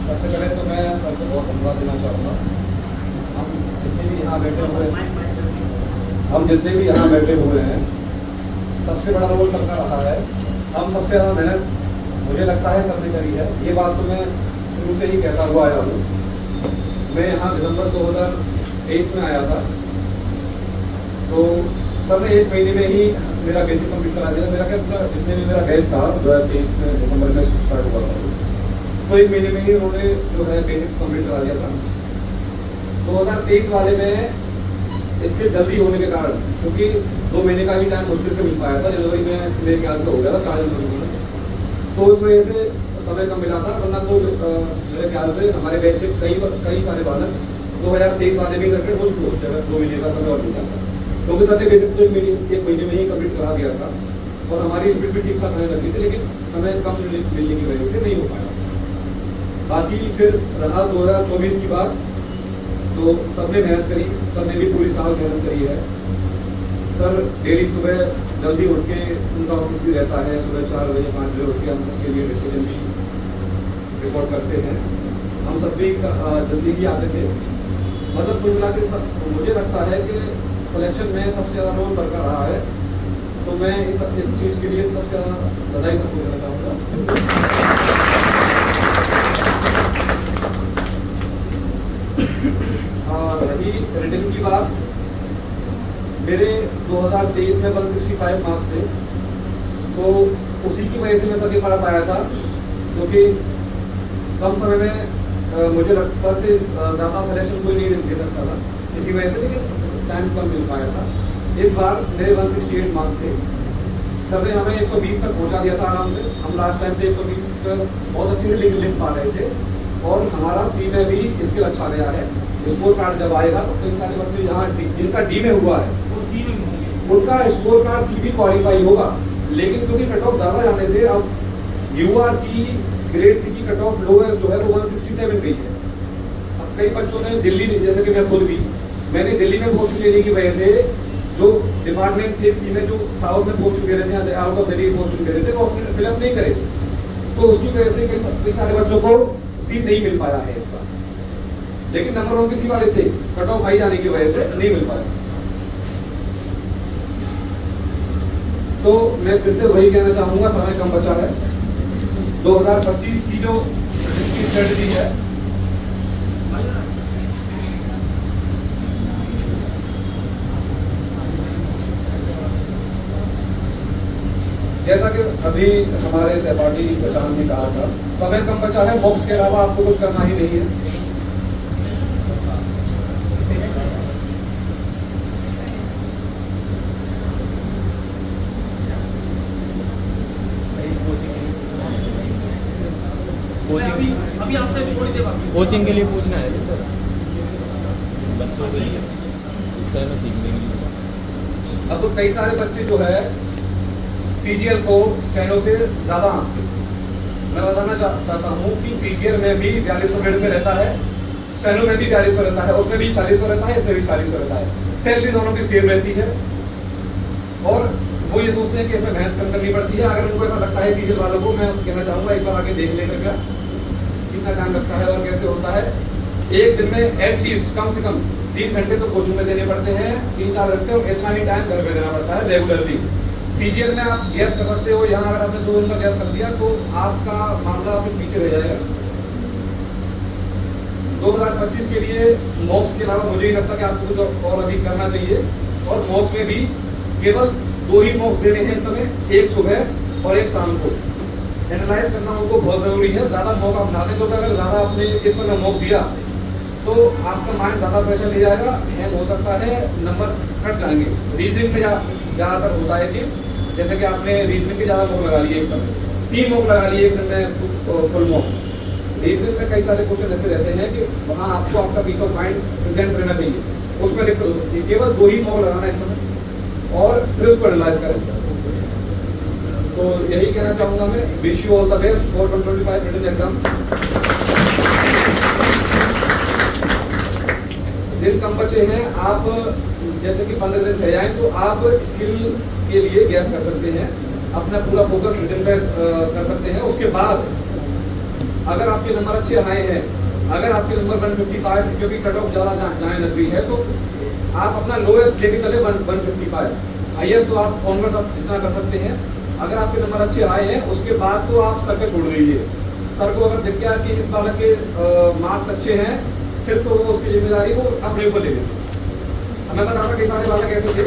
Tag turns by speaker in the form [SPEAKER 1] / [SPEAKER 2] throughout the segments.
[SPEAKER 1] सबसे पहले तो मैं सबको बहुत धन्यवाद देना चाहूँगा। हम जितने भी यहाँ बैठे हुए हैं सबसे बड़ा रोल सबका रहा है। हम सबसे ज़्यादा मेहनत मुझे लगता है सबने करी है। ये बात तो मैं शुरू से ही कहता हुआ आया हूँ। मैं यहाँ दिसंबर 2023 में आया था, तो सर ने 1 महीने में ही मेरा बेसिक कंप्लीट करा दिया। मेरा क्या पूरा जितने भी मेरा बैच था 2023 में दिसंबर में स्टार्ट हुआ था, तो 1 महीने में ही उन्होंने जो है बेसिक कंप्लीट करा दिया था। 2023 वाले में इसके जल्दी होने के कारण, क्योंकि 2 महीने का ही टाइम मुश्किल से मिल पाया था, जनवरी में मेरे ख्याल से हो गया था 4 जनवरी में, तो उस वजह से समय कम मिला था। वरना तो मेरे ख्याल से हमारे बैच से कई सारे बालक 2023 वाले भी करके हो चुके होते हैं 2 महीने का समय और मिलता था, क्योंकि सर ने बेसिक तो 1 महीने में ही कंप्लीट करा दिया था और हमारी स्पीड भी ठीक ठाक रहने लगी थी, लेकिन समय कम मिलने की वजह से नहीं हो पाया। बाकी फिर रहा 2024 की बात, तो सबने मेहनत करी, सबने भी पूरी साल मेहनत करी है। सर डेली सुबह जल्दी उठ के उनका ऑफिस भी रहता है, सुबह 4 बजे 5 बजे उठ के हम सबके लिए डिस्कशन भी रिकॉर्ड करते हैं। हम सब भी जल्दी ही आते थे। मतलब कुल मिला के मुझे लगता है कि सिलेक्शन में सबसे ज़्यादा रोल सर का रहा है, तो मैं इस चीज़ के लिए सबसे ज़्यादा बधाई सबको देना चाहूँगा। रही रिटर्न की बात, मेरे 2023 में 165 मार्क्स थे, तो उसी की वजह से मैं सर के पास आया था, क्योंकि कम समय में मुझे लगता से ज़्यादा सिलेक्शन कोई नहीं दे सकता था इसी वजह से, लेकिन टाइम कम मिल पाया था। इस बार मेरे 168 मार्क्स थे। सर ने हमें 120 तक पहुंचा दिया था आराम से। हम लास्ट टाइम से 120 पर बहुत अच्छे से लिख पा रहे थे, और हमारा सी में भी स्किल अच्छा गया है। स्कोर कार्ड जब आएगा तो कई सारे बच्चे यहाँ जिनका डी में हुआ है उनका स्कोर कार्ड सी भी क्वालिफाई होगा, लेकिन क्योंकि कट ऑफ ज़्यादा जाने से अब यूआर की ग्रेड सी की कट ऑफ लोअर जो है वो 167 गई है। अब कई बच्चों ने दिल्ली, जैसे कि मैं खुद भी, मैंने दिल्ली में पोस्ट लेने की वजह से जो डिपार्टमेंट थे सी में जो साउथ में पोस्ट दे रहे थे, आउट ऑफ दिल्ली पोस्ट दे रहे थे, वो अपने फिलअप नहीं करे, तो उसकी वजह से कई सारे बच्चों को सीट नहीं मिल पाया है इसका। लेकिन नंबर 1 किसी वाले थे, कट ऑफ हाई जाने की वजह से नहीं मिल पाया। तो मैं फिर से वही कहना चाहूंगा, समय कम बचा है। 2025 की जो स्ट्रेटजी है, जैसा कि अभी हमारे सहपाठी प्रशांत ने कहा था, समय कम बचा है, बॉक्स के अलावा आपको कुछ करना ही नहीं है।
[SPEAKER 2] अभी आपसे थोड़ी देर बाद
[SPEAKER 3] कोचिंग के लिए पूछना है बच्चों के लिए, इस तरह में सीखने के लिए।
[SPEAKER 1] अब तो कई सारे बच्चे जो है सीजीएल को स्टेनो से ज़्यादा आंकते। मैं बताना चाहता हूँ कि सीजीएल में भी 4200 मिनट में रहता है, स्टेनो में भी 4200 रहता है, उसमें भी 4000 रहता है, इसमें भी 4000 रहता है। सैलरी दोनों की सेम रहती है, और वो ये सोचते हैं कि इसमें मेहनत कम करनी पड़ती है। अगर उनको ऐसा लगता है सीजीएल वालों को, मैं कहना चाहूँगा एक बार आके देख लेकर क्या कितना टाइम लगता है और कैसे होता है। एक दिन में एटलीस्ट कम से कम 3 घंटे तो कोचिंग में देने पड़ते हैं, 3-4 घंटे, और इतना ही टाइम घर में देना पड़ता है रेगुलरली। सीजीएल में आप गैप कर सकते हो, यहाँ अगर आपने 2 दिन का गैप कर दिया तो आपका मामला फिर पीछे रह जाएगा। 2025 के लिए मॉक्स के अलावा मुझे नहीं लगता कि आपको कुछ और अधिक करना चाहिए, और मॉक्स में भी केवल 2 ही मॉक्स देने हैं इस समय, एक सुबह और एक शाम को। एनालाइज करना उनको बहुत ज़रूरी है, ज़्यादा मौका बना दें, क्योंकि अगर ज़्यादा आपने इस समय मॉक दिया तो आपका माइंड ज़्यादा प्रेशर ले जाएगा, हैंग हो सकता है, नंबर कट जाएंगे। रीजनिंग में ज़्यादातर होता है कि जैसे कि आपने रीजनिंग के ज़्यादा मॉक लगा लिए इस समय, 3 मॉक लगा लिए एक दिन में फुल मॉक। रीजनिंग में कई सारे क्वेश्चन ऐसे रहते हैं कि वहाँ आपको आपका पीस ऑफ माइंड प्रेजेंट रहना चाहिए, उसमें दिक्कत केवल 2 ही मॉक लगाना इस समय, और फिर उसको एनालाइज करें। तो यही कहना चाहूँगा मैं, wish you all the best for 2025 written exam. दिन कम बचे हैं, आप जैसे कि 15 दिन रह जाएं तो आप स्किल के लिए गैप कर सकते हैं, अपना पूरा फोकस रिटन पर कर सकते हैं। उसके बाद अगर आपके नंबर अच्छे आए हैं, अगर आपके नंबर 155 क्योंकि कट ऑफ ज़्यादा जाने लग रही है, तो आप अपना लोएस्ट लेके चले 155, हाईएस्ट तो आप ऑनवर्ड आप जितना कर सकते हैं। अगर आपके नंबर अच्छे आए हैं उसके बाद तो आप सर पे छोड़ दीजिए। सर को अगर दिख गया कि इस बालक के मार्क्स अच्छे हैं, फिर तो वो उसकी जिम्मेदारी वो अपने ऊपर ले लेते। मैं बता रहा कई सारे बालक ऐसे थे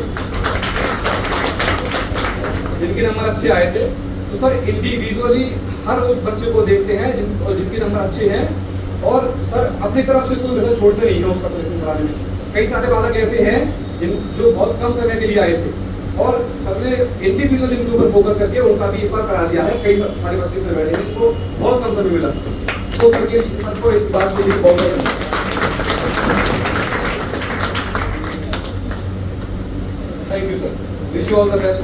[SPEAKER 1] जिनके नंबर अच्छे आए थे, तो सर इंडिविजुअली हर उस बच्चे को देखते हैं जिनके नंबर अच्छे हैं, और सर अपनी तरफ से कोई रिजल्ट छोड़ते नहीं है उसका सिलेक्शन कराने में। कई सारे बालक ऐसे हैं जो बहुत कम समय के लिए आए थे, और सर ने इंडिविजुअली इनके ऊपर फोकस करके उनका भी एक बार करा दिया है। कई सारे बच्चे से बैठे हैं जिनको बहुत कम समय मिला, तो सर को इस बात के लिए बहुत thank you sir. Wish you all the best.